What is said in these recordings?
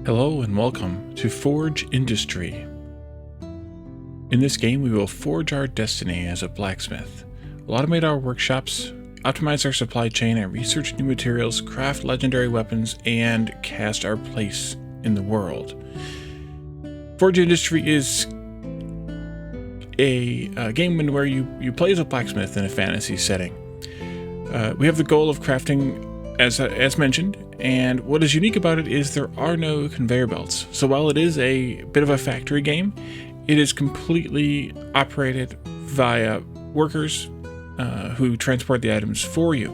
Hello and welcome to Forge Industry. In this game we will forge our destiny as a blacksmith. We'll automate our workshops, optimize our supply chain, and research new materials, craft legendary weapons, and cast our place in the world. Forge Industry is a game where you play as a blacksmith in a fantasy setting. We have the goal of crafting as mentioned, and what is unique about it is there are no conveyor belts. So while it is a bit of a factory game, it is completely operated via workers who transport the items for you.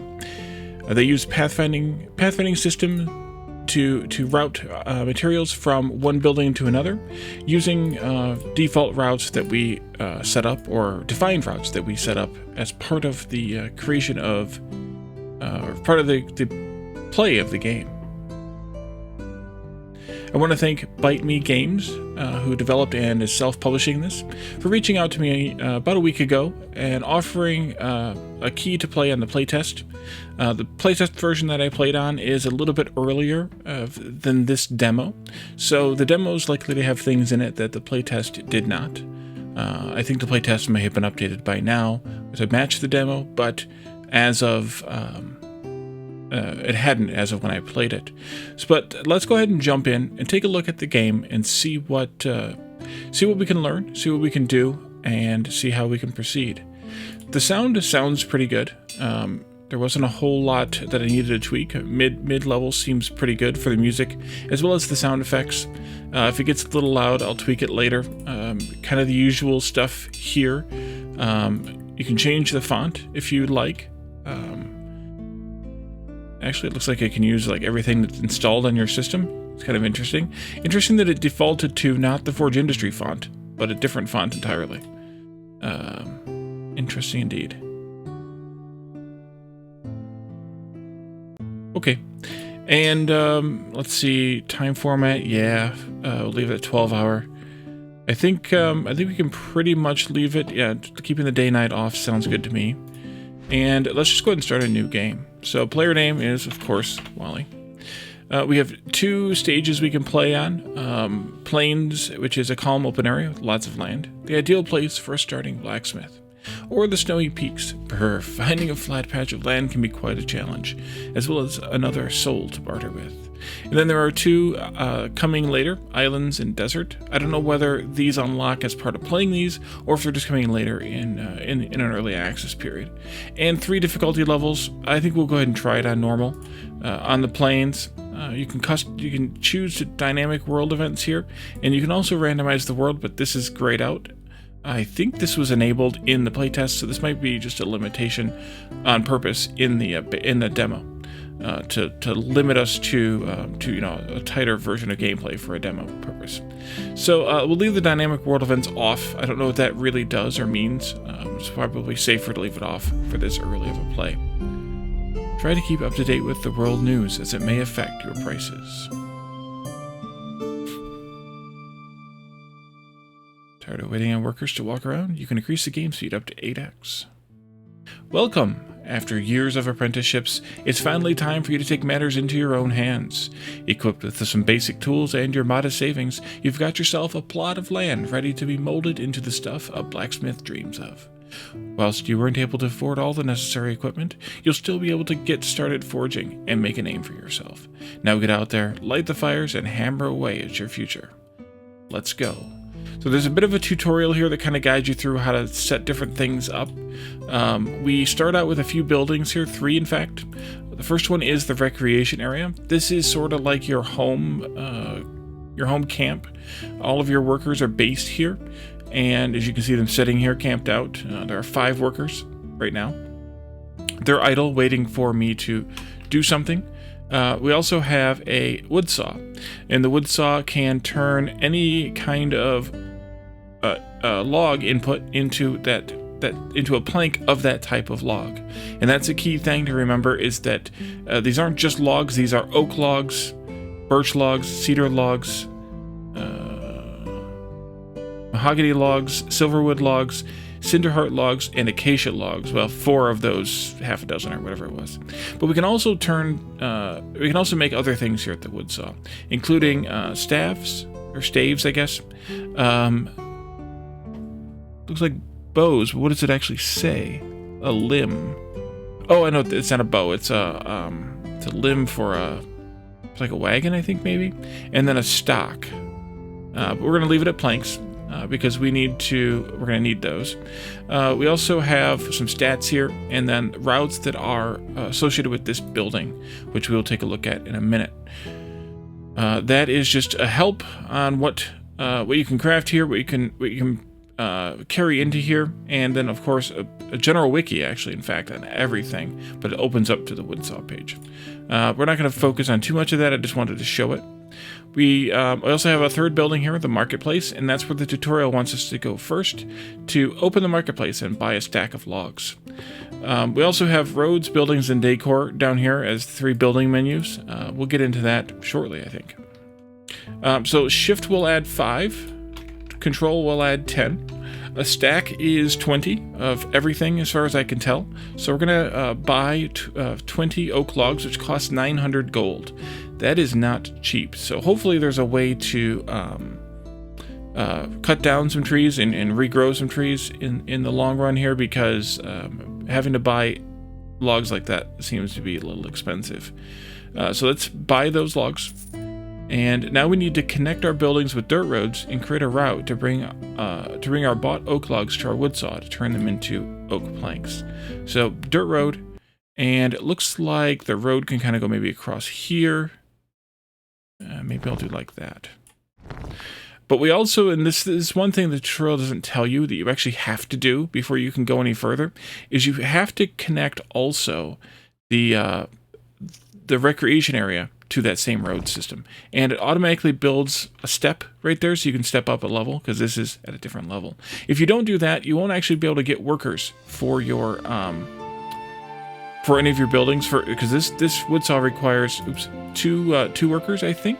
They use pathfinding system to route materials from one building to another, using default routes that we set up, or defined routes that we set up as part of the creation of part of the play of the game. I want to thank Bite Me Games, who developed and is self-publishing this, for reaching out to me about a week ago and offering a key to play on the playtest. The playtest version that I played on is a little bit earlier than this demo, so the demo is likely to have things in it that the playtest did not. I think the playtest may have been updated by now to match the demo, but as of it hadn't as of when I played it. But let's go ahead and jump in and take a look at the game and see what we can learn, see what we can do, and see how we can proceed. The sound sounds pretty good. There wasn't a whole lot that I needed to tweak. Mid level seems pretty good for the music, as well as the sound effects. If it gets a little loud, I'll tweak it later. Kind of the usual stuff here. You can change the font if you'd like. Actually, it looks like I can use like everything that's installed on your system. It's kind of interesting. Interesting that it defaulted to not the Forge Industry font, but a different font entirely. Interesting indeed. Okay, and let's see, time format. Yeah, we'll leave it at 12 hour. I think we can pretty much leave it. Yeah, keeping the day-night off sounds good to me. And let's just go ahead and start a new game. So player name is, of course, Wally. We have two stages we can play on. Plains, which is a calm open area with lots of land. The ideal place for a starting blacksmith. Or the snowy peaks. Finding a flat patch of land can be quite a challenge, as well as another soul to barter with. And then there are two coming later, islands and desert. I don't know whether these unlock as part of playing these, or if they're just coming later in an early access period. And 3 difficulty levels. I think we'll go ahead and try it on normal. On the plains, you can choose dynamic world events here, and you can also randomize the world, but this is grayed out. I think this was enabled in the playtest, so this might be just a limitation on purpose in the demo to limit us to a tighter version of gameplay for a demo purpose. So we'll leave the dynamic world events off. I don't know what that really does or means. It's probably safer to leave it off for this early of a play. Try to keep up to date with the world news, as it may affect your prices. Tired of waiting on workers to walk around? You can increase the game speed up to 8x. Welcome! After years of apprenticeships, it's finally time for you to take matters into your own hands. Equipped with some basic tools and your modest savings, you've got yourself a plot of land ready to be molded into the stuff a blacksmith dreams of. Whilst you weren't able to afford all the necessary equipment, you'll still be able to get started forging and make a name for yourself. Now get out there, light the fires, and hammer away at your future. Let's go. So there's a bit of a tutorial here that kind of guides you through how to set different things up. We start out with a few buildings here, 3 in fact. The first one is the recreation area. This is sort of like your home camp. All of your workers are based here, and as you can see them sitting here camped out. There are 5 workers right now. They're idle, waiting for me to do something. We also have a wood saw, and the wood saw can turn any kind of log input into into a plank of that type of log. And that's a key thing to remember, is that these aren't just logs. These are oak logs, birch logs, cedar logs, mahogany logs, silverwood logs. cinder heart logs, and acacia logs. Well, 4 of those, half a dozen or whatever it was. But we can also make other things here at the wood saw, including staves, I guess. Looks like bows, but what does it actually say? A limb. Oh, I know, it's not a bow. It's a limb for it's like a wagon, I think, maybe, and then a stock. But we're gonna leave it at planks because we're gonna need those. We also have some stats here, and then routes that are associated with this building, which we'll take a look at in a minute. That is just a help on what you can craft here, what you can carry into here, and then of course a general wiki, actually, in fact, on everything, but it opens up to the wood saw page. We're not going to focus on too much of that. I just wanted to show it. We also have a third building here, the marketplace, and that's where the tutorial wants us to go first, to open the marketplace and buy a stack of logs. We also have roads, buildings, and decor down here as 3 building menus. We'll get into that shortly, I think. So shift will add 5, control will add 10. A stack is 20 of everything as far as I can tell. So we're going to buy 20 oak logs, which cost 900 gold. That is not cheap. So hopefully there's a way to cut down some trees and regrow some trees in the long run here, because having to buy logs like that seems to be a little expensive. So let's buy those logs. And now we need to connect our buildings with dirt roads and create a route to bring our bought oak logs to our wood saw to turn them into oak planks. So dirt road, and it looks like the road can kind of go maybe across here. Maybe I'll do like that. But we also, and this is one thing the tutorial doesn't tell you that you actually have to do before you can go any further, is you have to connect also the recreation area to that same road system, and it automatically builds a step right there, so you can step up a level, because this is at a different level. If you don't do that, you won't actually be able to get workers for your for any of your buildings, because this wood saw requires two workers, I think.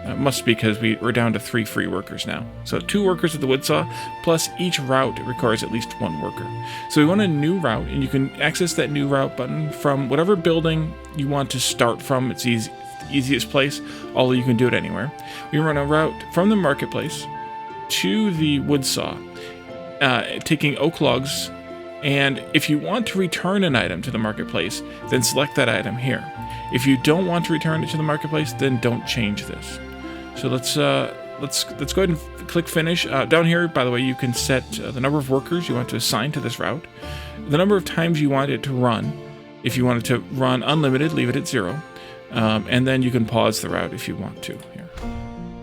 It must be, because we're down to 3 free workers now. So 2 workers at the wood saw, plus each route requires at least 1 worker. So we want a new route, and you can access that new route button from whatever building you want to start from. It's easiest place, although you can do it anywhere. We run a route from the marketplace to the wood saw, taking oak logs, and if you want to return an item to the marketplace, then select that item here. If you don't want to return it to the marketplace, then don't change this. So let's go ahead and click finish. Down here, by the way, you can set the number of workers you want to assign to this route, the number of times you want it to run. If you want it to run unlimited, leave it at 0, and then you can pause the route if you want to here.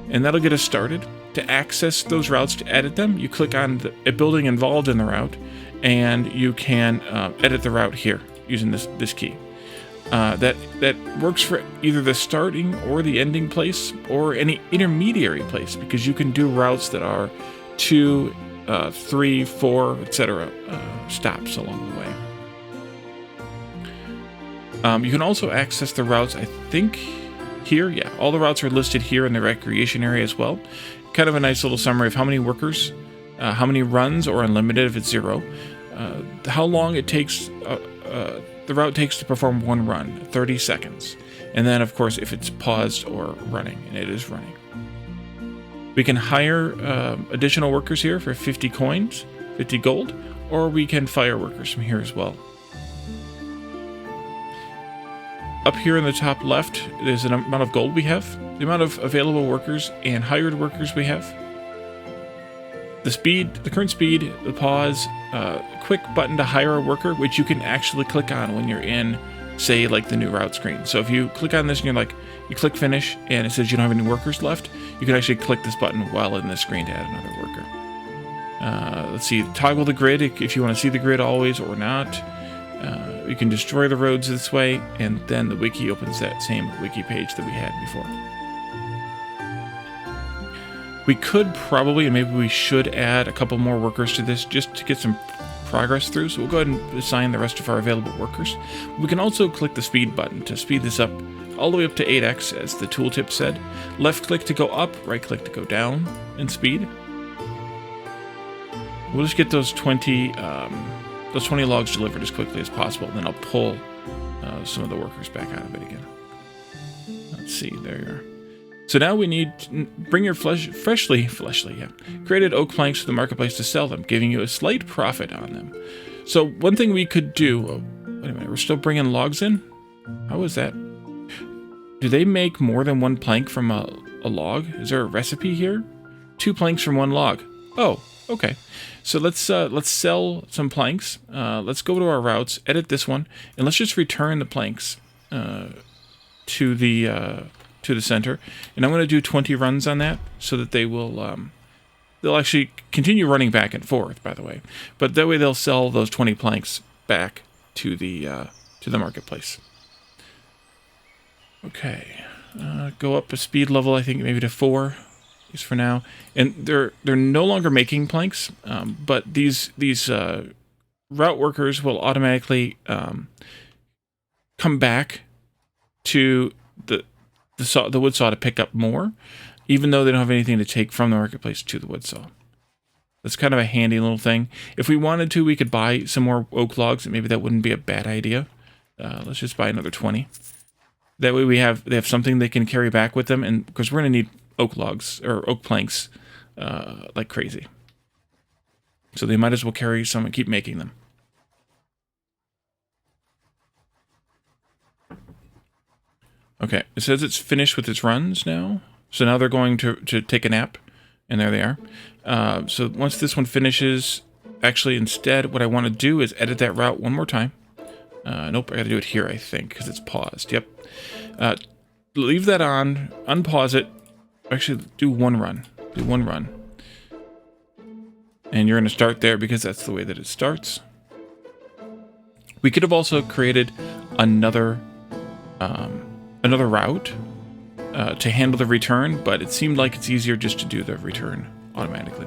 And that'll get us started. To access those routes, to edit them, you click on a building involved in the route, and you can edit the route here using this key. That works for either the starting or the ending place, or any intermediary place, because you can do routes that are 2, 3, 4, etc. Stops along the way. You can also access the routes, I think, here. Yeah, all the routes are listed here in the recreation area as well. Kind of a nice little summary of how many workers, how many runs, or unlimited if it's 0, how long it takes. The route takes to perform 1 run, 30 seconds. And then, of course, if it's paused or running, and it is running. We can hire additional workers here for 50 coins, 50 gold, or we can fire workers from here as well. Up here in the top left, there's an amount of gold we have, the amount of available workers and hired workers we have, the speed, the current speed, the pause, quick button to hire a worker, which you can actually click on when you're in, say, like the new route screen. So if you click on this and you click finish, and it says you don't have any workers left, you can actually click this button while in the screen to add another worker. Let's see, toggle the grid if you want to see the grid always or not. You can destroy the roads this way, and then the wiki opens that same wiki page that we had before. We could probably, and maybe we should, add a couple more workers to this just to get some progress through. So we'll go ahead and assign the rest of our available workers. We can also click the speed button to speed this up all the way up to 8x, as the tooltip said. Left click to go up, right click to go down in speed. We'll just get those 20 logs delivered as quickly as possible, and then I'll pull some of the workers back out of it again. Let's see, there you are. So now we need to bring your freshly created oak planks to the marketplace to sell them, giving you a slight profit on them. So one thing we could do, wait a minute, we're still bringing logs in? How is that? Do they make more than one plank from a log? Is there a recipe here? 2 planks from 1 log. Oh, okay. So let's sell some planks. Let's go to our routes, edit this one, and let's just return the planks to the center. And I'm going to do 20 runs on that so that they will they'll actually continue running back and forth, by the way. But that way they'll sell those 20 planks back to the marketplace. Okay. Go up a speed level, I think maybe to 4. Is for now, and they're no longer making planks, but these route workers will automatically come back to the wood saw to pick up more, even though they don't have anything to take from the marketplace to the wood saw. That's kind of a handy little thing. If we wanted to, we could buy some more oak logs, and maybe that wouldn't be a bad idea. Let's just buy another 20. That way they have something they can carry back with them, and because we're going to need oak logs or oak planks like crazy, so they might as well carry some and keep making them. Okay, it says it's finished with its runs now, so now they're going to take a nap, and there they are. So once this one finishes, actually instead what I want to do is edit that route one more time. Nope, I got to do it here, I think, because it's paused. Yep. Leave that on, unpause it. Actually, do one run. Do one run. And you're going to start there because that's the way that it starts. We could have also created another route to handle the return, but it seemed like it's easier just to do the return automatically.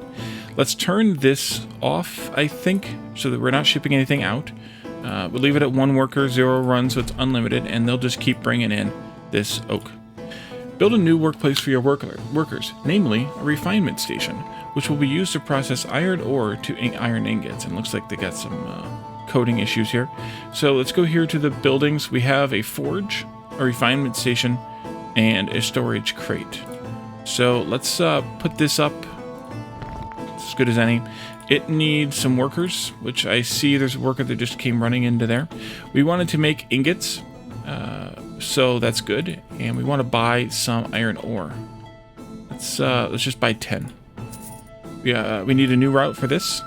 Let's turn this off, I think, so that we're not shipping anything out. We'll leave it at 1 worker, 0 runs, so it's unlimited, and they'll just keep bringing in this oak. Build a new workplace for your workers, namely a refinement station, which will be used to process iron ore to iron ingots. And it looks like they got some coding issues here. So let's go here to the buildings. We have a forge, a refinement station, and a storage crate. So let's put this up. It's as good as any. It needs some workers, which I see there's a worker that just came running into there. We wanted to make ingots. So that's good, and we want to buy some iron ore. Let's just buy 10. We need a new route for this,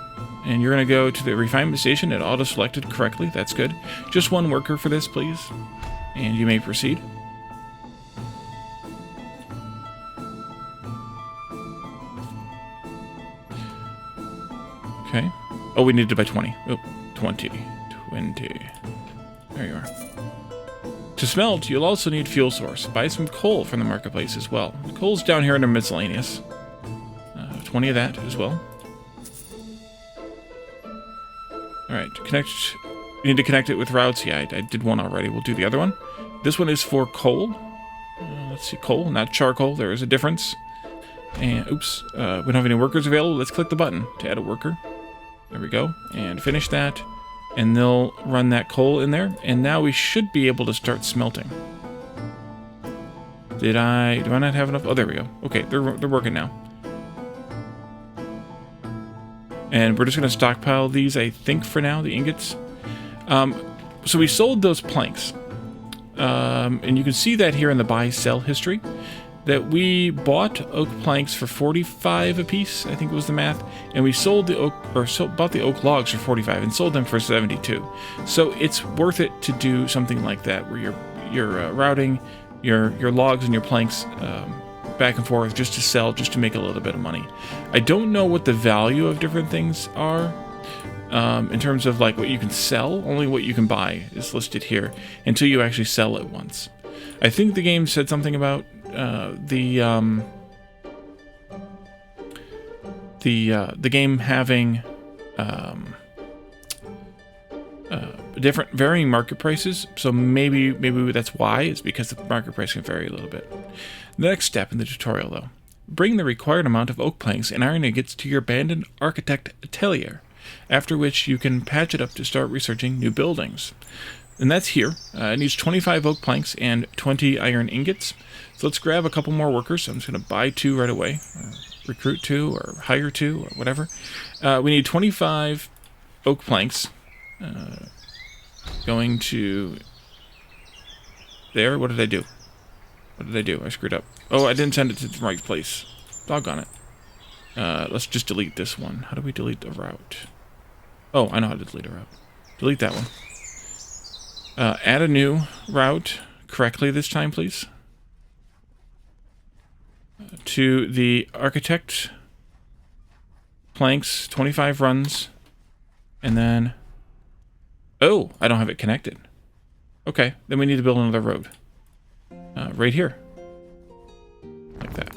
and you're going to go to the refinement station. It auto-selected correctly. That's good. Just 1 worker for this, please, and you may proceed. Okay. Oh, we need to buy 20. Oh, 20. There you are. To smelt, you'll also need fuel source. Buy some coal from the marketplace as well. The coal's down here under miscellaneous. 20 of that as well. Alright, connect. You need to connect it with routes. Yeah, I did one already. We'll do the other one. This one is for coal. Let's see, coal, not charcoal. There is a difference. And, oops, we don't have any workers available. Let's click the button to add a worker. There we go. And finish that. And they'll run that coal in there. And now we should be able to start smelting. Do I not have enough? Oh, there we go. Okay, they're working now. And we're just going to stockpile these, I think, for now, the ingots. So we sold those planks. And you can see that here in the buy-sell history. That we bought oak planks for 45 a piece, I think was the math, and we sold the oak, bought the oak logs for 45 and sold them for 72. So it's worth it to do something like that, where you're routing your logs and your planks back and forth just to sell, just to make a little bit of money. I don't know what the value of different things are in terms of like what you can sell. Only what you can buy is listed here until you actually sell it once. I think the game said something about the game having different varying market prices, so maybe that's why. It's because the market price can vary a little bit. The next step in the tutorial, though, bring the required amount of oak planks and iron ingots to your abandoned architect atelier, after which you can patch it up to start researching new buildings. And that's here. It needs 25 oak planks and 20 iron ingots. So let's grab a couple more workers. I'm just going to buy 2 right away, or recruit 2, or hire 2, or whatever. We need 25 oak planks. Going to there. What did I do? What did I do? I screwed up. Oh, I didn't send it to the right place. Doggone it. Let's just delete this one. How do we delete the route? Oh, I know how to delete a route. Delete that one. Add a new route correctly this time, please. To the architect planks, 25 runs, and then... Oh, I don't have it connected. Okay, then we need to build another road. Right here. Like that.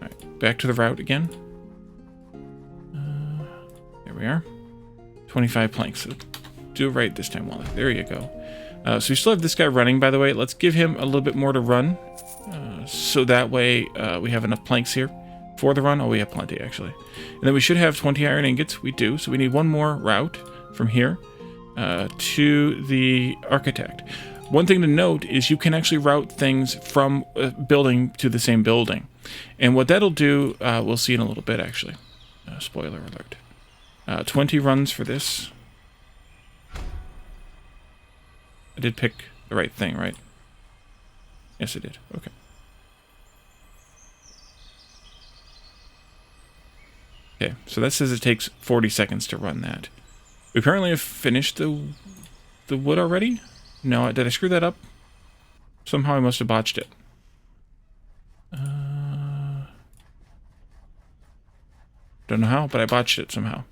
Alright, back to the route again. There we are. 25 planks. So do it right this time, Wally. There you go. So we still have this guy running, by the way. Let's give him a little bit more to run. So that way we have enough planks here for the run. Oh, we have plenty, actually. And then we should have 20 iron ingots. We do. So we need one more route from here to the architect. One thing to note is you can actually route things from a building to the same building. And what that'll do, we'll see in a little bit, actually. Spoiler alert. 20 runs for this. I did pick the right thing, right? Yes, I did. Okay. Okay, so that says it takes 40 seconds to run that. We apparently have finished the wood already? No, did I screw that up? Somehow I must have botched it. Don't know how, but I botched it somehow.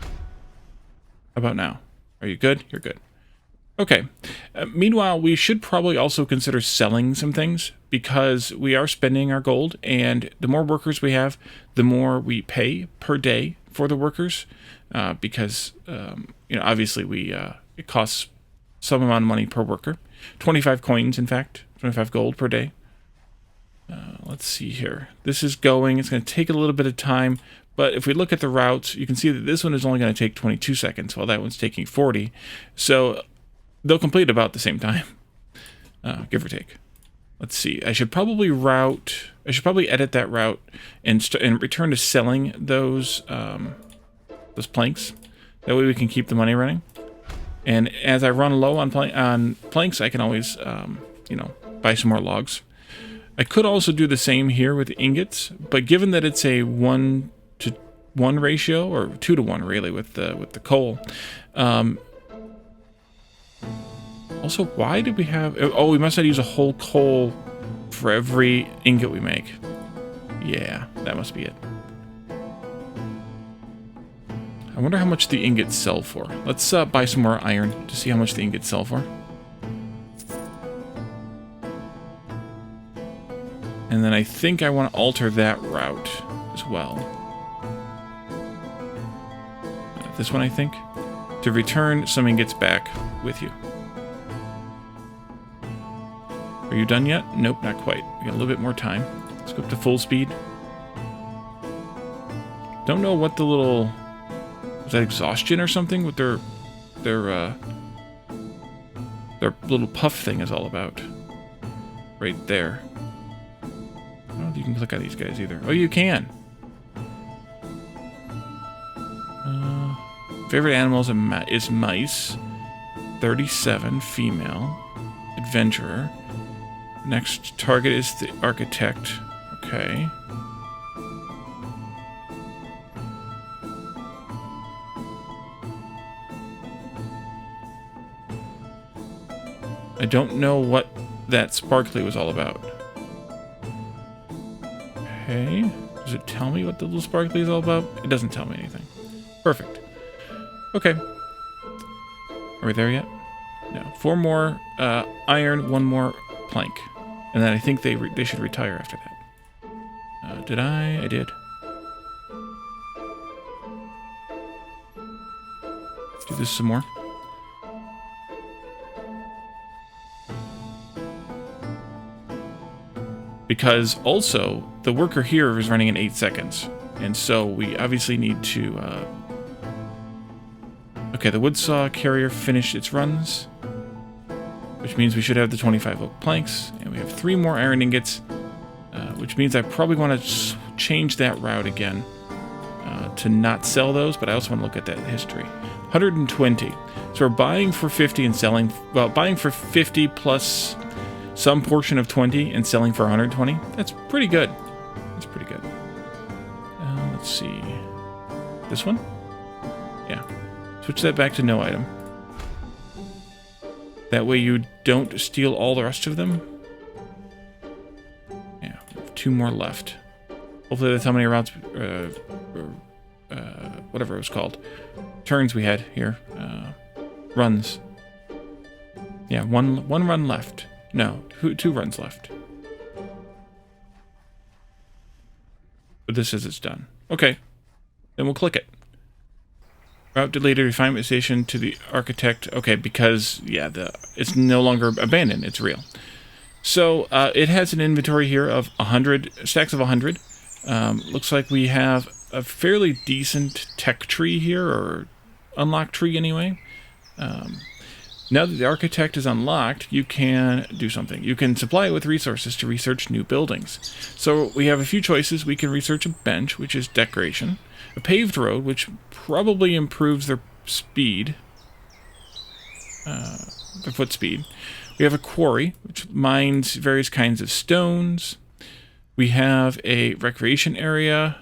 How about now? Are you good? You're good. Okay. Meanwhile, we should probably also consider selling some things because we are spending our gold, and the more workers we have, the more we pay per day for the workers. Because you know, obviously it costs some amount of money per worker. 25 coins, in fact, 25 gold per day. Let's see here. This is going. It's going to take a little bit of time. But if we look at the routes, you can see that this one is only going to take 22 seconds, while that one's taking 40. So they'll complete about the same time, give or take. Let's see. I should probably edit that route and return to selling those planks. That way we can keep the money running. And as I run low on planks, I can always, you know, buy some more logs. I could also do the same here with the ingots, but given that it's a 1-to-1 ratio, or 2-to-1 really with the coal. Also, why did we have... Oh, we must not use a whole coal for every ingot we make. Yeah, that must be it. I wonder how much the ingots sell for. Let's buy some more iron to see how much the ingots sell for. And then I think I want to alter that route as well. This one, I think. To return some ingots back with you. Are you done yet? Nope, not quite. We got a little bit more time. Let's go up to full speed. Don't know what the little... Is that exhaustion or something? What their little puff thing is all about. Right there. I don't know if you can click on these guys either. Oh, you can! Favorite animals is mice. 37, female. Adventurer. Next target is the architect. Okay. I don't know what that sparkly was all about. Okay. Does it tell me what the little sparkly is all about? It doesn't tell me anything. Perfect. Okay. Are we there yet? No. 4 more iron, 1 more plank. And then I think they should retire after that. Did I? I did. Do this some more. because also the worker here is running in 8 seconds. And so we obviously need to... okay, the wood saw carrier finished its runs, which means we should have the 25 oak planks, and we have 3 more iron ingots, which means I probably want to change that route again to not sell those, but I also want to look at that history. 120. So we're buying for 50 and selling, well, buying for 50 plus some portion of 20 and selling for 120. That's pretty good. That's pretty good. Let's see. This one? Yeah. Switch that back to no item. That way you don't steal all the rest of them. Yeah, 2 more left. Hopefully that's how many routes, whatever it was called. Turns we had here. Runs. Yeah, one run left. No, 2 runs left. But this says it's done. Okay, then we'll click it. Route deleted, refinement station to the architect. Okay, because, yeah, it's no longer abandoned. It's real. So, it has an inventory here of 100, stacks of 100. Looks like we have a fairly decent tech tree here, or unlocked tree anyway. Now that the architect is unlocked, you can do something. You can supply it with resources to research new buildings. So we have a few choices. We can research a bench, which is decoration. A paved road, which probably improves their speed. Their foot speed. We have a quarry, which mines various kinds of stones. We have a recreation area,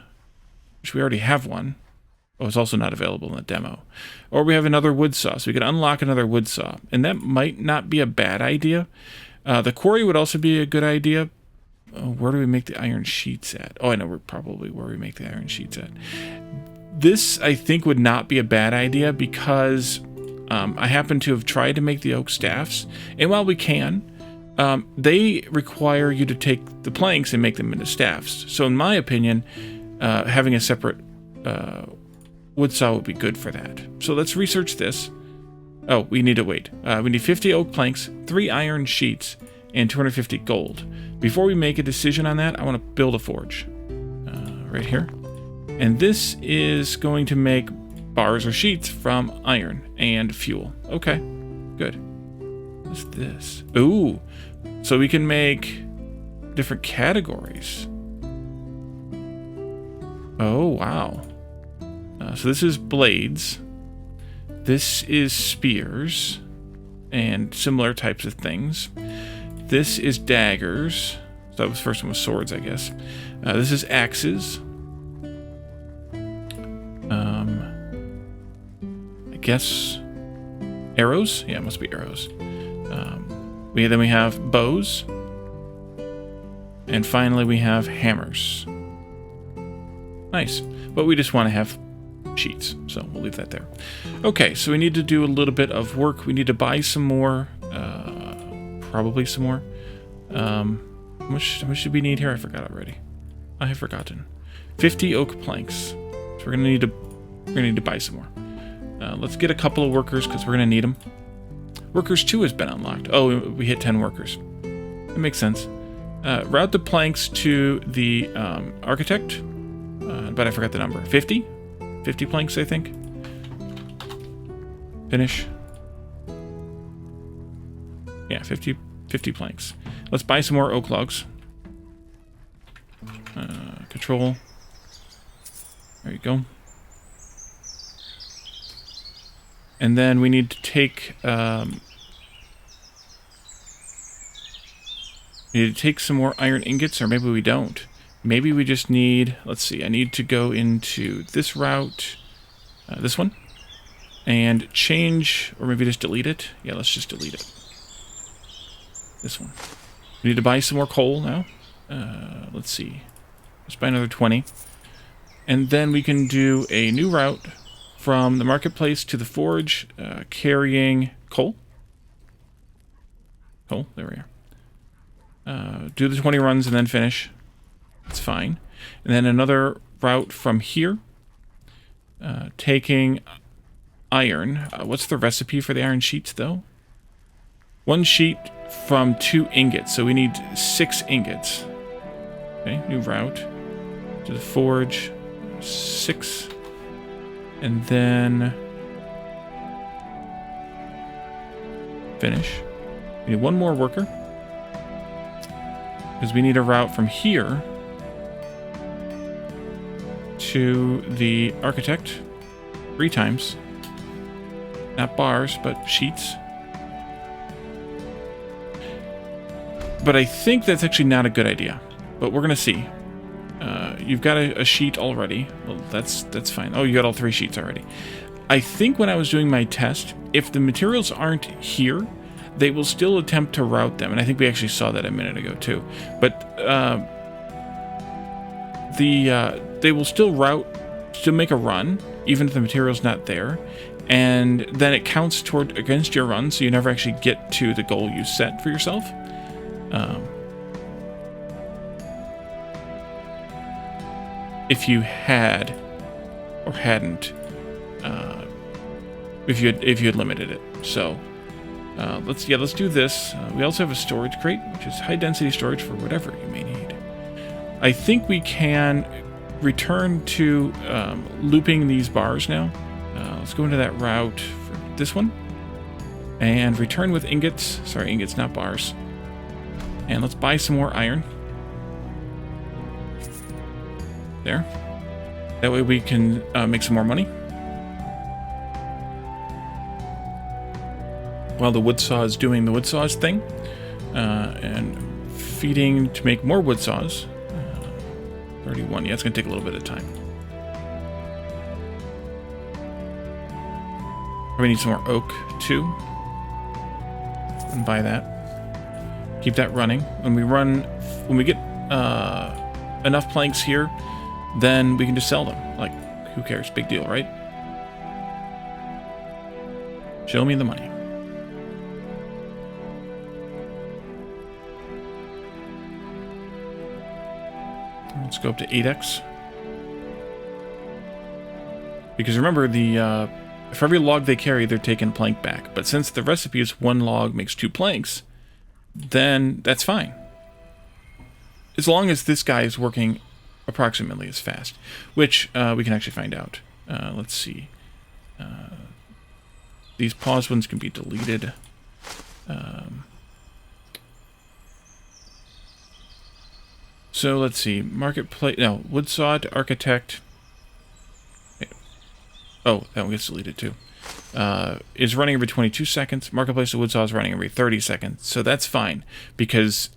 which we already have one. Oh, it's also not available in the demo. Or we have another wood saw, so we can unlock another wood saw. And that might not be a bad idea. The quarry would also be a good idea. Oh, where do we make the iron sheets at? Oh, I know probably where we make the iron sheets at. This, I think, would not be a bad idea because I happen to have tried to make the oak staffs. And while we can, they require you to take the planks and make them into staffs. So in my opinion, having a separate wood saw would be good for that. So let's research this. Oh, we need to wait. We need 50 oak planks, 3 iron sheets, and 250 gold. Before we make a decision on that, I want to build a forge. Right here. And this is going to make bars or sheets from iron and fuel. Okay, good. What's this? Ooh, so we can make different categories. Oh, wow. So this is blades. This is spears and similar types of things. This is daggers. So that was first one was swords, I guess. This is axes. I guess arrows. Yeah, it must be arrows. Then we have bows, and finally we have hammers. Nice, but we just want to have sheets, so we'll leave that there. Okay, so we need to do a little bit of work. We need to buy some more, probably some more. How much do we need here? I forgot already. I have forgotten. 50 oak planks. So we're gonna need to buy some more. Let's get a couple of workers because we're gonna need them. Workers 2 has been unlocked. Oh, we hit 10 workers. That makes sense. Route the planks to the architect, but I forgot the number. 50? 50 planks, I think. Finish. Yeah, 50 planks. Let's buy some more oak logs. Control. There you go. And then we need to take some more iron ingots, or maybe we don't. Maybe we just need, let's see, I need to go into this route, this one, and change, or maybe just delete it. Yeah, let's just delete it. This one. We need to buy some more coal now. Let's see. Let's buy another 20. And then we can do a new route from the marketplace to the forge, carrying coal. Coal, there we are. Do the 20 runs and then finish. That's fine. And then another route from here, taking iron. What's the recipe for the iron sheets, though? 1 sheet from 2 ingots, so we need 6 ingots. Okay, new route to the forge. 6. And then finish. We need one more worker. Because we need a route from here to the architect 3 times. Not bars, but sheets. But I think that's actually not a good idea. But we're going to see. You've got a sheet already. Well, that's fine. Oh, you got all 3 sheets already. I think when I was doing my test, if the materials aren't here, they will still attempt to route them. And I think we actually saw that a minute ago too. But they will still make a run, even if the material's not there. And then it counts against your run, so you never actually get to the goal you set for yourself. If you had or hadn't, if you had limited it. So let's do this. We also have a storage crate, which is high density storage for whatever you may need. I think we can return to looping these bars now. Let's go into that route for this one and return with ingots. Sorry, ingots, not bars. And let's buy some more iron. There. That way we can make some more money. While the wood saw is doing the wood saws thing. And feeding to make more wood saws. 31. Yeah, it's going to take a little bit of time. We need some more oak too. And buy that. Keep that running. When we get enough planks here, then we can just sell them. Like, who cares? Big deal, right? Show me the money. Let's go up to 8x. Because remember, for every log they carry, they're taking a plank back. But since the recipe is 1 log makes 2 planks, then that's fine. As long as this guy is working approximately as fast, which we can actually find out. Let's see. These pause ones can be deleted. So let's see. Marketplace. No, wood saw to architect. Oh, that one gets deleted too. Is running every 22 seconds. Marketplace to wood saw is running every 30 seconds. So that's fine because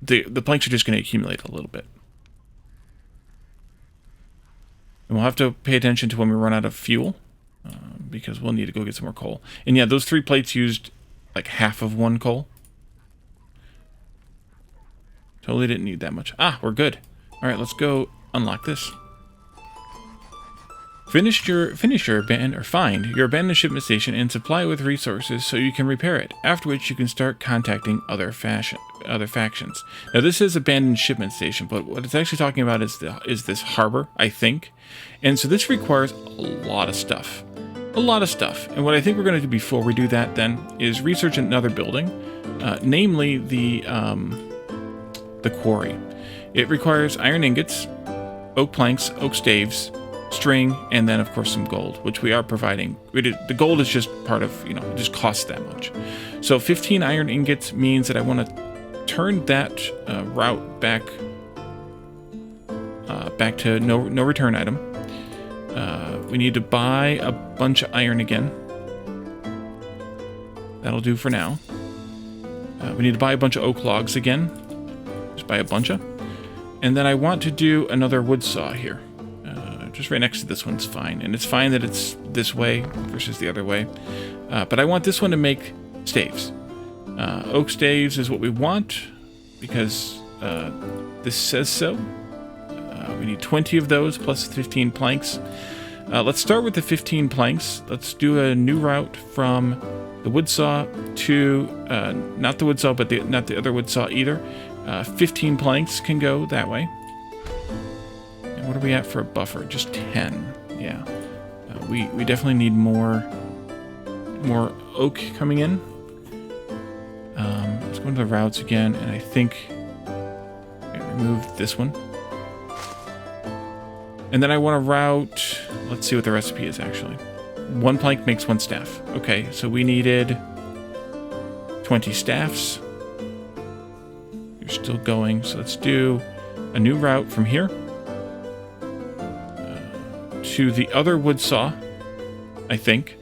the planks are just going to accumulate a little bit. And we'll have to pay attention to when we run out of fuel, because we'll need to go get some more coal. And yeah, those 3 plates used like half of 1 coal. Totally didn't need that much. Ah, we're good. All right, let's go unlock this. Find your abandoned shipment station and supply it with resources so you can repair it. After which you can start contacting other factions. Now this is abandoned shipment station, but what it's actually talking about is this harbor, I think. And so this requires a lot of stuff. A lot of stuff. And what I think we're going to do before we do that then is research another building, namely the quarry. It requires iron ingots, oak planks, oak staves, string, and then of course some gold, which we are providing. The gold is just part of, it just costs that much. So 15 iron ingots means that I want to turn that route back to no return item. We need to buy a bunch of iron again. That'll do for now. We need to buy a bunch of oak logs again. Just buy a bunch of. And then I want to do another wood saw here. Just right next to this one's fine. And it's fine that it's this way versus the other way. But I want this one to make staves. Oak staves is what we want because this says so. We need 20 of those plus 15 planks. Let's start with the 15 planks. Let's do a new route from the wood saw to, not the wood saw, but not the other wood saw either. 15 planks can go that way. And what are we at for a buffer? Just 10. Yeah. We definitely need more oak coming in. Let's go into the routes again, and I think remove this one. And then I want to route... Let's see what the recipe is, actually. 1 plank makes 1 staff. Okay, so we needed 20 staffs. You're still going, so let's do a new route from here to the other wood saw, I think,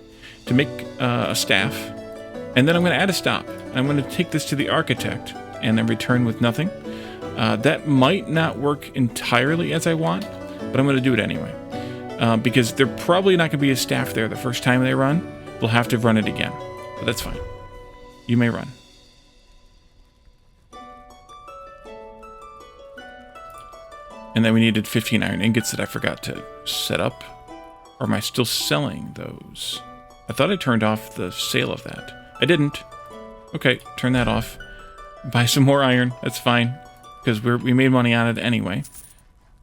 to make a staff. And then I'm going to add a stop. I'm going to take this to the architect and then return with nothing. That might not work entirely as I want, but I'm going to do it anyway. Because they're probably not going to be a staff there the first time they run. We'll have to run it again. But that's fine. You may run. And then we needed 15 iron ingots that I forgot to set up. Or am I still selling those? I thought I turned off the sale of that. I didn't. Okay, turn that off. Buy some more iron. That's fine. Because we made money on it anyway.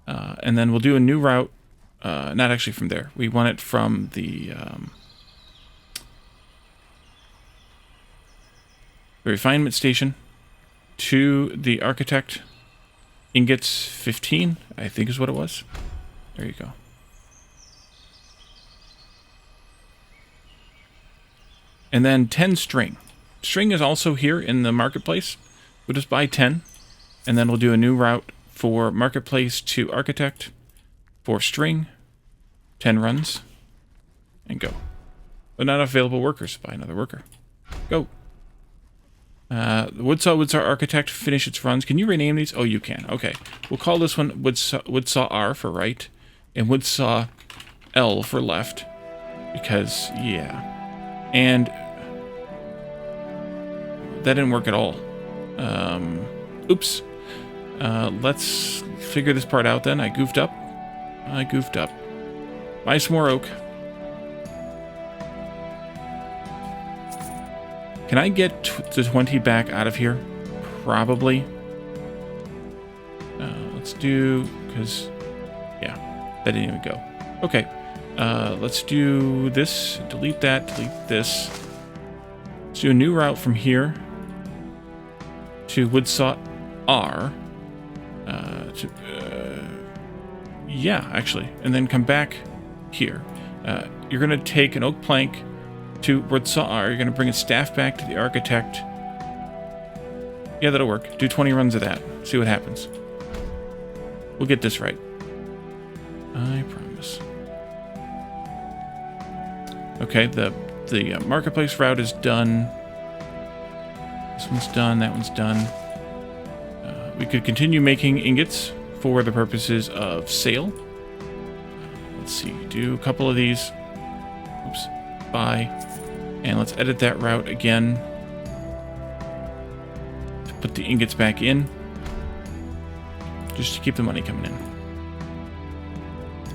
And then we'll do a new route. Not actually from there. We want it from the refinement station to the architect. Ingots 15, I think is what it was. There you go. And then 10 string. String is also here in the marketplace. We'll just buy 10. And then we'll do a new route for marketplace to architect. For string, 10 runs, and go. But not available workers. Buy another worker. Go. The woodsaw architect, finish its runs. Can you rename these? Oh, you can. Okay. We'll call this one woodsaw R for right, and woodsaw L for left, because, yeah. And that didn't work at all. Oops. Let's figure this part out then. I goofed up. Buy some more oak. Can I get the 20 back out of here? Probably. Let's do... Because... Yeah. That didn't even go. Okay. Let's do this. Delete that. Delete this. Let's do a new route from here to woodsaw R. Yeah, actually. And then come back here. You're going to take an oak plank to woodsaw R. You're going to bring a staff back to the architect. Yeah, that'll work. Do 20 runs of that. See what happens. We'll get this right. I promise. Okay, the marketplace route is done. This one's done. That one's done. We could continue making ingots for the purposes of sale. Let's see. Do a couple of these. Oops. Buy. And let's edit that route again to put the ingots back in, just to keep the money coming in.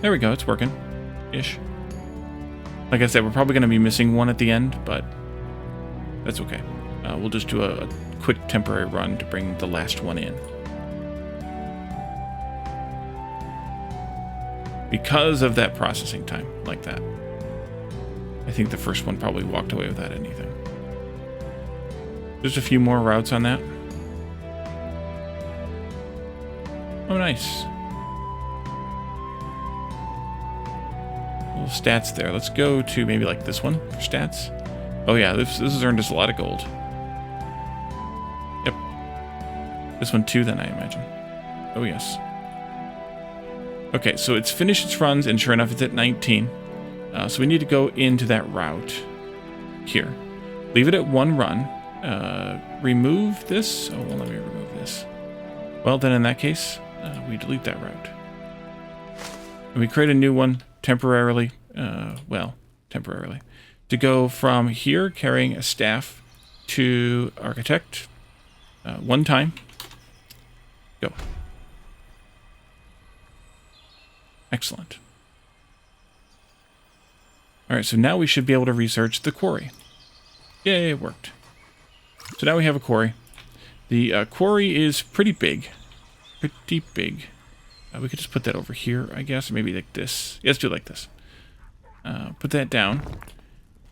There we go, it's working ish. Like I said, we're probably going to be missing one at the end, but that's okay. We'll just do a quick temporary run to bring the last one in, because of that processing time like that. I think the first one probably walked away without anything. There's a few more routes on that. Oh, nice. Little stats there. Let's go to maybe like this one for stats. Oh yeah, this has earned us a lot of gold. Yep. This one too, then, I imagine. Oh yes. Okay, so it's finished its runs, and sure enough, it's at 19. So we need to go into that route here. Leave it at 1 run. Remove this. Oh, well, let me remove this. Well, then in that case, we delete that route. And we create a new one temporarily. Temporarily. To go from here, carrying a staff, to architect. 1 time. Go. Excellent. Alright, so now we should be able to research the quarry. Yay, it worked. So now we have a quarry. The quarry is pretty big. Pretty big. We could just put that over here, I guess. Or maybe like this. Yeah, let's do it like this. Put that down.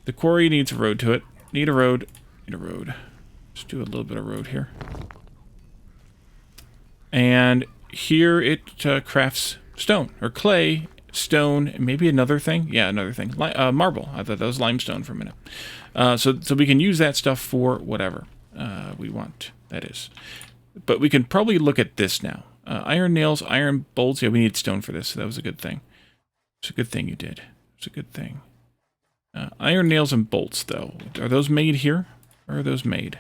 The quarry needs a road to it. Need a road. Need a road. Just do a little bit of road here. And here it crafts stone or clay, stone, maybe another thing. Yeah, another thing. Marble. I thought that was limestone for a minute. So we can use that stuff for whatever we want, that is. But we can probably look at this now. Iron nails, iron bolts. Yeah, we need stone for this, so that was a good thing. It's a good thing you did. It's a good thing. Iron nails and bolts, though. Are those made here? Or are those made?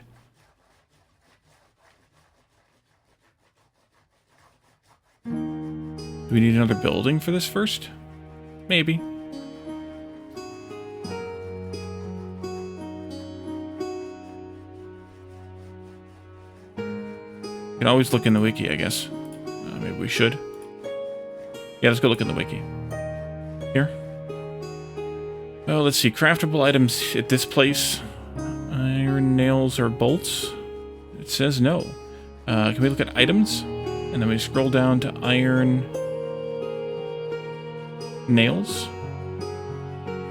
Do we need another building for this first? Maybe. You can always look in the wiki, I guess. Maybe we should. Yeah, let's go look in the wiki. Here. Oh, let's see. Craftable items at this place. Iron nails or bolts? It says no. Can we look at items? And then we scroll down to iron nails.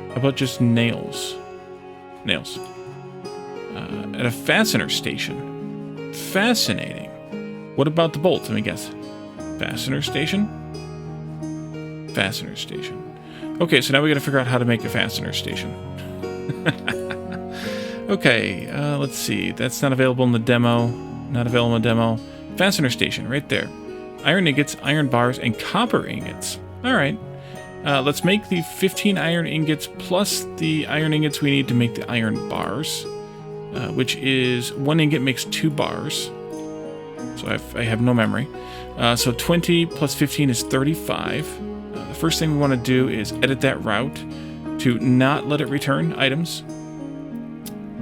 How about just nails? Nails. At a fastener station. Fascinating. What about the bolts? Let me guess. Fastener station? Fastener station. Okay, so now we gotta figure out how to make a fastener station. Okay, let's see. That's not available in the demo. Not available in the demo. Fastener station, right there. Iron ingots, iron bars, and copper ingots. Alright. Let's make the 15 iron ingots plus the iron ingots we need to make the iron bars. Which is 1 ingot makes 2 bars. So I have no memory. So 20 plus 15 is 35. The first thing we want to do is edit that route to not let it return items.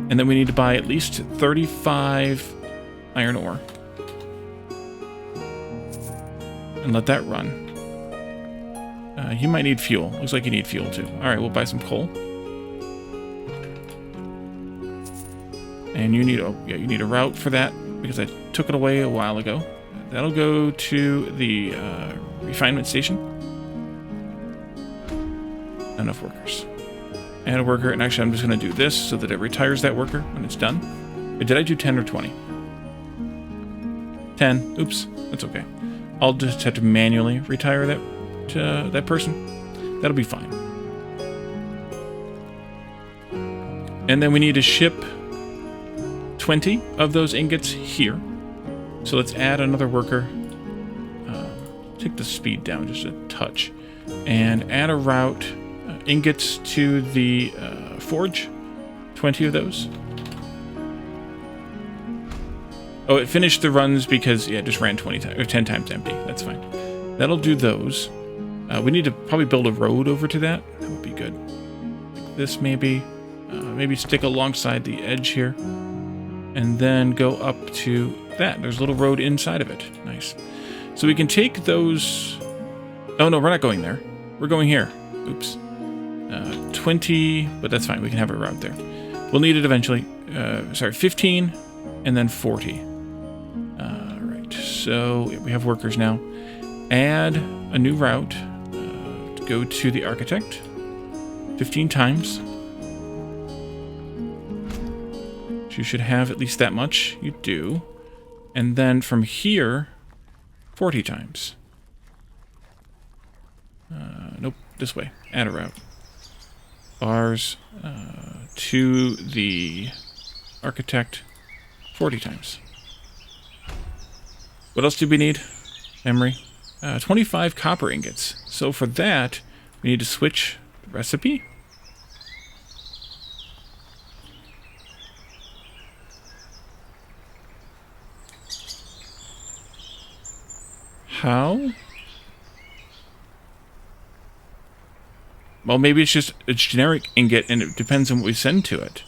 And then we need to buy at least 35 iron ore. And let that run. You might need fuel. Looks like you need fuel too. Alright, we'll buy some coal. And you need a route for that because I took it away a while ago. That'll go to the refinement station. Not enough workers. Add a worker, and actually I'm just going to do this so that it retires that worker when it's done. Did I do 10 or 20? 10. Oops. That's okay. I'll just have to manually retire that person. That'll be fine. And then we need to ship 20 of those ingots here. So let's add another worker. Take the speed down just a touch. And add a route. Ingots to the forge. 20 of those. Oh, it finished the runs because, yeah, it just ran 20 times, or 10 times empty. That's fine. That'll do those. We need to probably build a road over to that. That would be good. Like this, maybe. Maybe stick alongside the edge here. And then go up to that. There's a little road inside of it. Nice. So we can take those... Oh, no, we're not going there. We're going here. Oops. 20, but that's fine. We can have a route there. We'll need it eventually. 15 and then 40. Right. So yeah, we have workers now. Add a new route. Go to the architect. 15 times. You should have at least that much. You do. And then from here, 40 times. Nope, this way. Add a route. Bars to the architect 40 times. What else do we need? Memory. 25 copper ingots. So for that, we need to switch the recipe. How? Well, maybe it's just a generic ingot and it depends on what we send to it.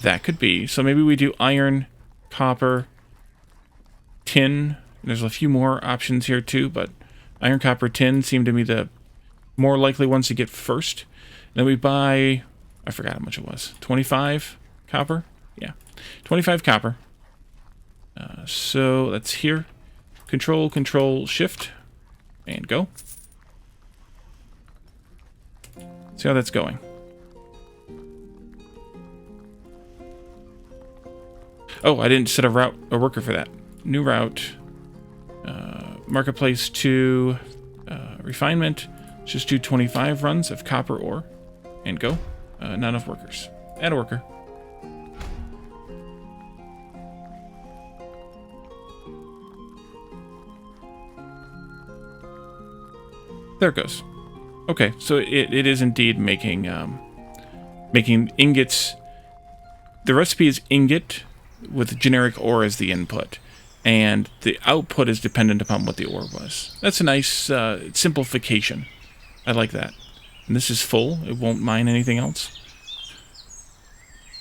That could be. So maybe we do iron, copper, tin. There's a few more options here too, but iron, copper, tin seem to be the more likely ones to get first. Then we buy, I forgot how much it was, 25 copper? Yeah, 25 copper. So that's here. Control, Shift, and go. See how that's going. Oh, I didn't set a worker for that. New route. Marketplace to refinement. Let's just do 25 runs of copper ore and go. Not enough workers. Add a worker. There it goes. Okay, so it is indeed making making ingots. The recipe is ingot with generic ore as the input, and the output is dependent upon what the ore was. That's a nice simplification. I like that. And this is full. It won't mine anything else.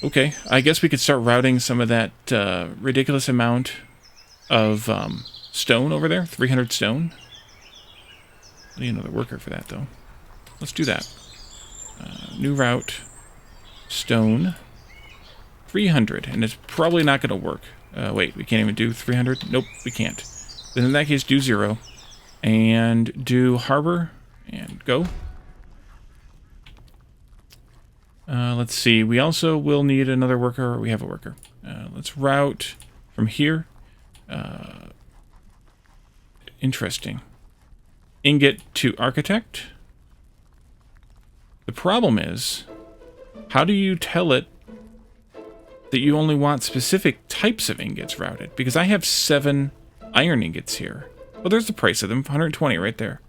Okay, I guess we could start routing some of that ridiculous amount of stone over there. 300 stone. I need another worker for that, though. Let's do that. New route. Stone. 300. And it's probably not going to work. Wait, we can't even do 300? Nope, we can't. Then in that case, do 0. And do harbor. And go. Let's see. We also will need another worker. We have a worker. Let's route from here. Interesting. Ingot to architect. The problem is, how do you tell it that you only want specific types of ingots routed? Because I have 7 iron ingots here. Well, there's the price of them, 120 right there.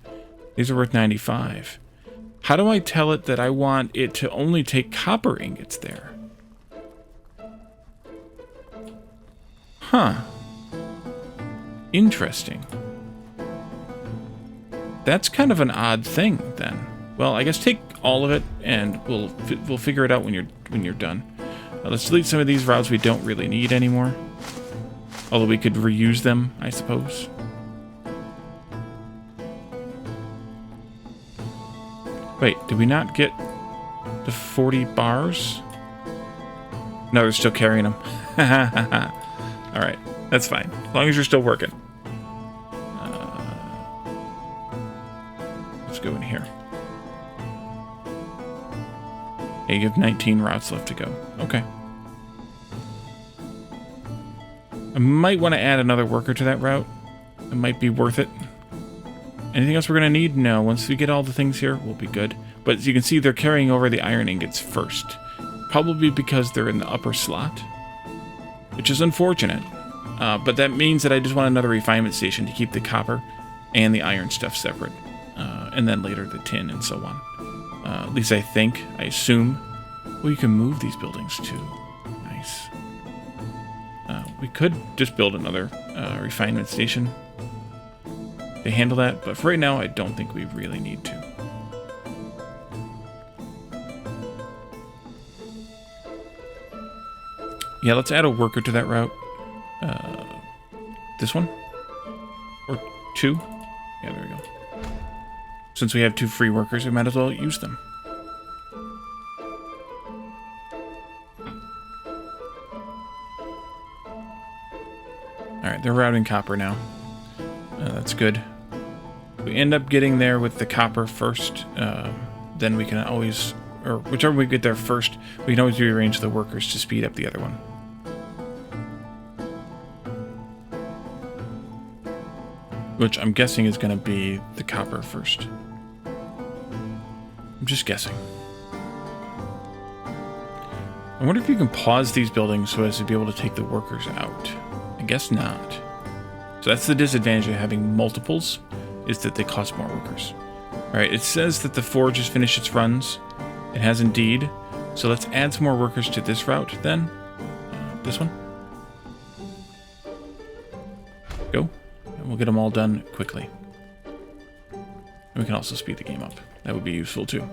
These are worth 95. How do I tell it that I want it to only take copper ingots there? Huh. Interesting. That's kind of an odd thing, then. Well, I guess take all of it, and we'll figure it out when you're done. Let's delete some of these routes we don't really need anymore. Although we could reuse them, I suppose. Wait, did we not get the 40 bars? No, they're still carrying them. Alright, that's fine. As long as you're still working. Let's go in here. Okay, you have 19 routes left to go. Okay. I might want to add another worker to that route. It might be worth it. Anything else we're going to need? No. Once we get all the things here, we'll be good. But as you can see, they're carrying over the iron ingots first. Probably because they're in the upper slot. Which is unfortunate. But that means that I just want another refinement station to keep the copper and the iron stuff separate. And then later the tin and so on. At least I think, I assume. Well, you can move these buildings too. Nice. We could just build another refinement station. They handle that, but for right now, I don't think we really need to. Yeah, let's add a worker to that route. This one? Or 2? Yeah, there we go. Since we have 2 free workers, we might as well use them. Alright, they're routing copper now. That's good. We end up getting there with the copper first. Then we can always, or whichever we get there first, we can always rearrange the workers to speed up the other one. Which I'm guessing is going to be the copper first. I'm just guessing. I wonder if you can pause these buildings so as to be able to take the workers out. I guess not. So that's the disadvantage of having multiples, is that they cost more workers. Alright, it says that the forge has finished its runs. It has indeed. So let's add some more workers to this route then. This one. Go. And we'll get them all done quickly. And we can also speed the game up. That would be useful too.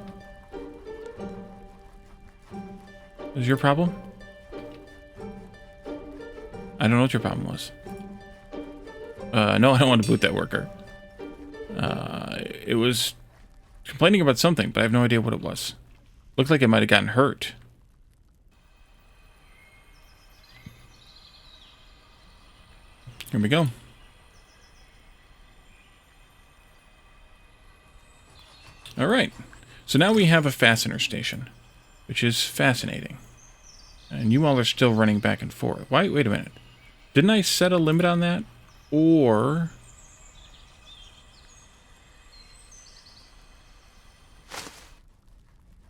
Is your problem? I don't know what your problem was. No, I don't want to boot that worker. It was complaining about something, but I have no idea what it was. Looked like it might have gotten hurt. Here we go. Alright. So now we have a fastener station, which is fascinating. And you all are still running back and forth. Wait a minute. Didn't I set a limit on that? Or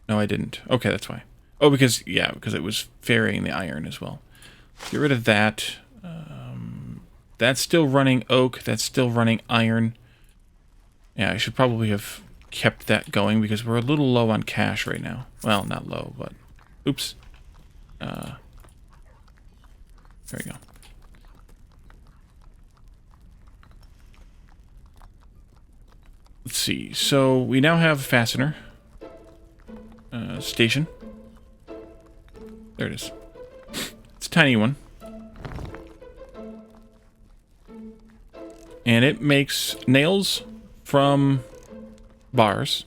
No, I didn't. Okay, that's why. Oh, because, yeah, because it was ferrying the iron as well. Get rid of that. That's still running oak. That's still running iron. Yeah, I should probably have kept that going because we're a little low on cash right now. Well, not low, but... Oops. There we go. Let's see. So, we now have a fastener station. There it is. It's a tiny one. And it makes nails from bars.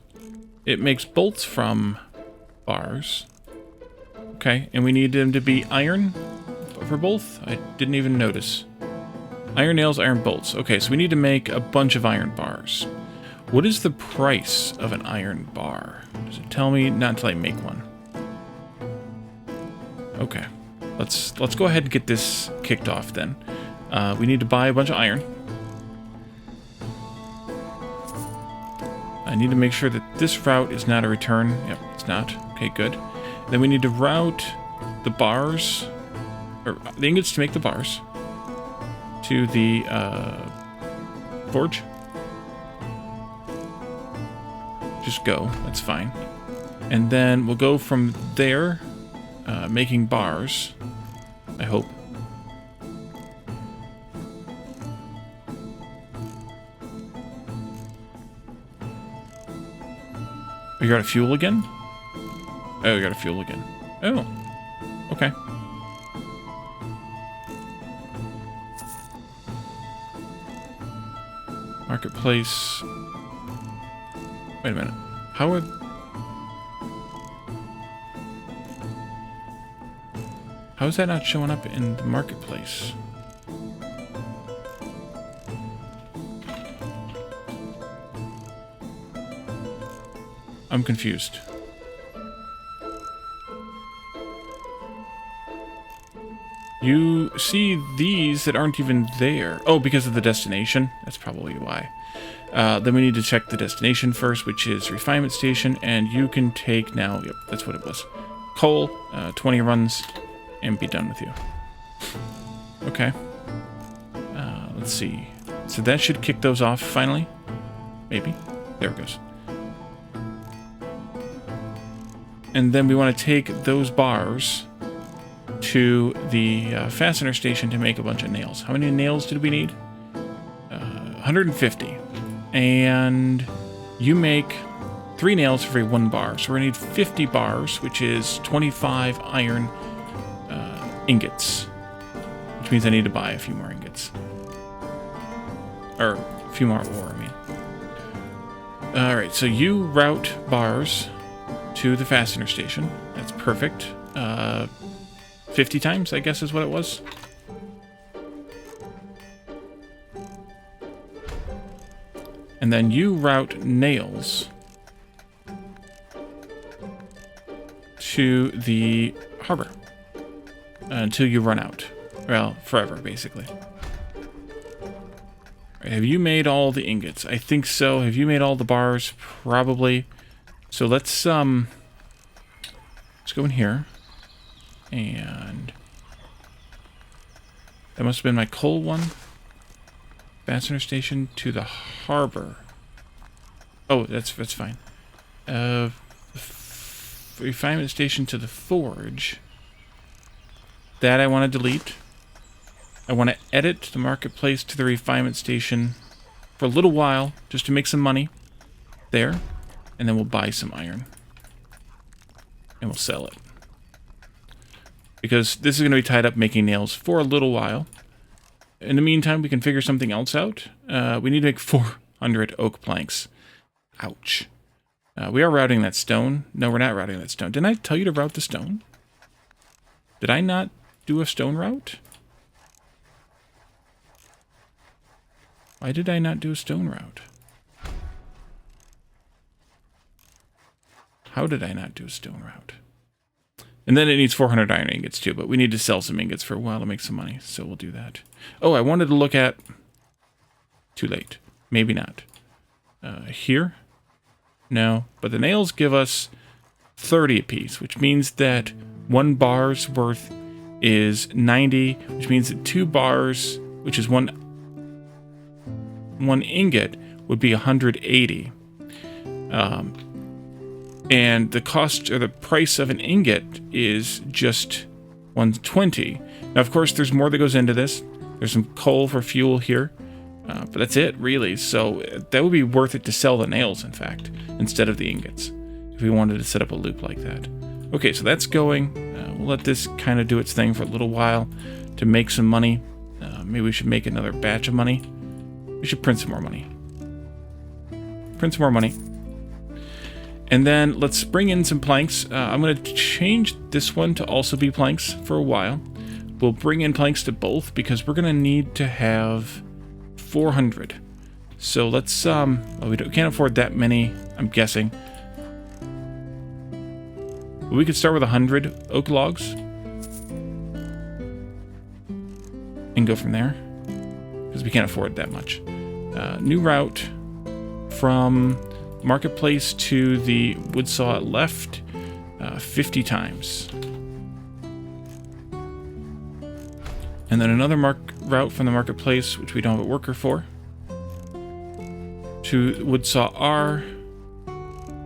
It makes bolts from bars. Okay, and we need them to be iron for both? I didn't even notice. Iron nails, iron bolts. Okay, so we need to make a bunch of iron bars. What is the price of an iron bar? Does it tell me? Not until I make one. Okay, let's go ahead and get this kicked off then. We need to buy a bunch of iron. I need to make sure that this route is not a return. Yep, it's not. Okay, good. Then we need to route the bars, or the ingots to make the bars, to the forge. Just go, that's fine. And then we'll go from there, making bars, I hope. You got a fuel again? Oh, you got a fuel again. Oh, okay. Marketplace. Wait a minute. How is that not showing up in the marketplace? I'm confused. You see these that aren't even there. Oh, because of the destination? That's probably why. Then we need to check the destination first, which is Refinement Station, and you can take now... Yep, that's what it was. Coal, 20 runs, and be done with you. Okay. Let's see. So that should kick those off finally. Maybe. There it goes. And then we want to take those bars to the Fastener Station to make a bunch of nails. How many nails did we need? 150. And you make 3 nails for every 1 bar. So we're going to need 50 bars, which is 25 iron ingots. Which means I need to buy a few more ingots. Or a few more ore, I mean. Alright, so you route bars to the Fastener Station. That's perfect. 50 times, I guess is what it was. And then you route nails to the harbor until you run out. Well, forever, basically. Right, have you made all the ingots? I think so. Have you made all the bars? Probably. So let's go in here. And that must have been my coal one. Fastener Station to the harbor. Oh, that's fine. Refinement Station to the forge. That I want to delete. I want to edit the marketplace to the Refinement Station for a little while, just to make some money. There. And then we'll buy some iron. And we'll sell it. Because this is going to be tied up making nails for a little while. In the meantime, we can figure something else out. We need to make 400 oak planks. Ouch. We are routing that stone. No, we're not routing that stone. Didn't I tell you to route the stone? Did I not do a stone route? Why did I not do a stone route? How did I not do a stone route? And then it needs 400 iron ingots too, but we need to sell some ingots for a while to make some money, so we'll do that. Oh, I wanted to look at... Too late. Maybe not. Here? No, but the nails give us 30 apiece, which means that 1 bar's worth is 90, which means that 2 bars, which is one ingot, would be 180. And the cost or the price of an ingot is just 120. Now, of course, there's more that goes into this. There's some coal for fuel here, but that's it, really. So that would be worth it to sell the nails, in fact, instead of the ingots, if we wanted to set up a loop like that. Okay, so that's going. We'll let this kind of do its thing for a little while to make some money. Maybe we should make another batch of money. We should print some more money. Print some more money. And then let's bring in some planks. I'm going to change this one to also be planks for a while. We'll bring in planks to both because we're going to need to have 400. So let's, well, we can't afford that many, I'm guessing. But we could start with 100 oak logs and go from there because we can't afford that much. New route from marketplace to the wood saw left 50 times. And then another route from the marketplace, which we don't have a worker for, to wood saw R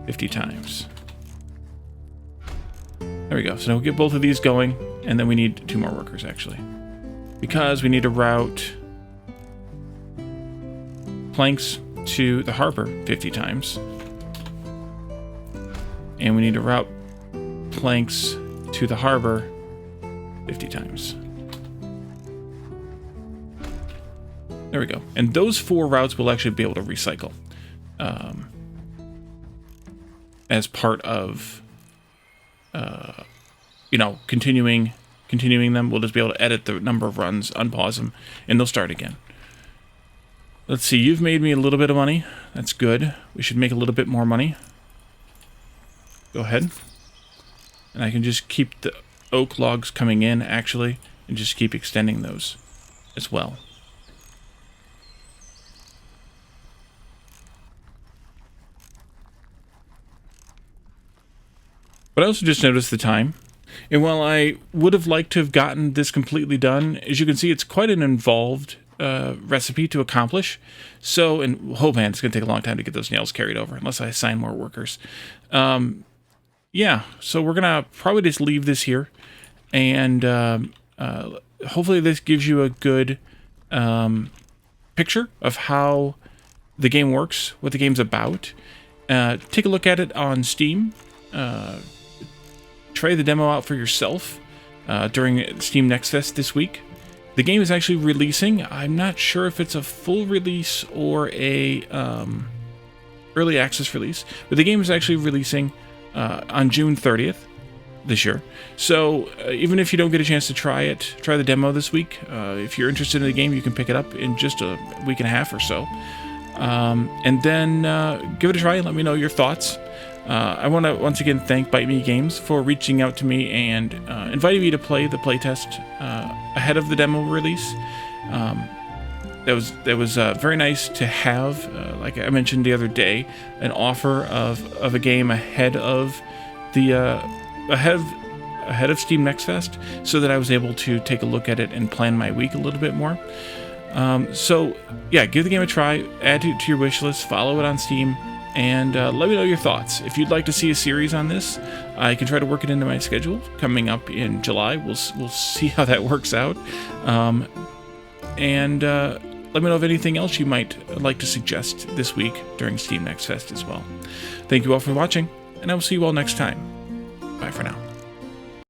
50 times. There we go. So now we'll get both of these going, and then we need 2 more workers, actually. Because we need to route planks to the harbor 50 times. And we need to route planks to the harbor 50 times. There we go. And those 4 routes we'll actually be able to recycle as part of, you know, continuing them. We'll just be able to edit the number of runs, unpause them, and they'll start again. Let's see. You've made me a little bit of money. That's good. We should make a little bit more money. Go ahead. And I can just keep the oak logs coming in, actually, and just keep extending those as well. But I also just noticed the time. And while I would have liked to have gotten this completely done, as you can see, it's quite an involved recipe to accomplish. So, and oh man, it's going to take a long time to get those nails carried over, unless I assign more workers. Yeah, so we're going to probably just leave this here. And hopefully this gives you a good picture of how the game works, what the game's about. Take a look at it on Steam. Try the demo out for yourself during Steam Next Fest this week. The game is actually releasing. I'm not sure if it's a full release or a early access release, but the game is actually releasing on June 30th this year. So even if you don't get a chance to try it, try the demo this week. If you're interested in the game, you can pick it up in just a week and a half or so. And then give it a try and let me know your thoughts. I want to once again thank Bite Me Games for reaching out to me and inviting me to play the playtest ahead of the demo release. That was very nice to have, like I mentioned the other day, an offer of a game ahead of the ahead of Steam Next Fest, so that I was able to take a look at it and plan my week a little bit more. So yeah, give the game a try, add it to your wish list, follow it on Steam. And let me know your thoughts. If you'd like to see a series on this, I can try to work it into my schedule coming up in July. We'll see how that works out. And let me know of anything else you might like to suggest this week during Steam Next Fest as well. Thank you all for watching, and I will see you all next time. Bye for now.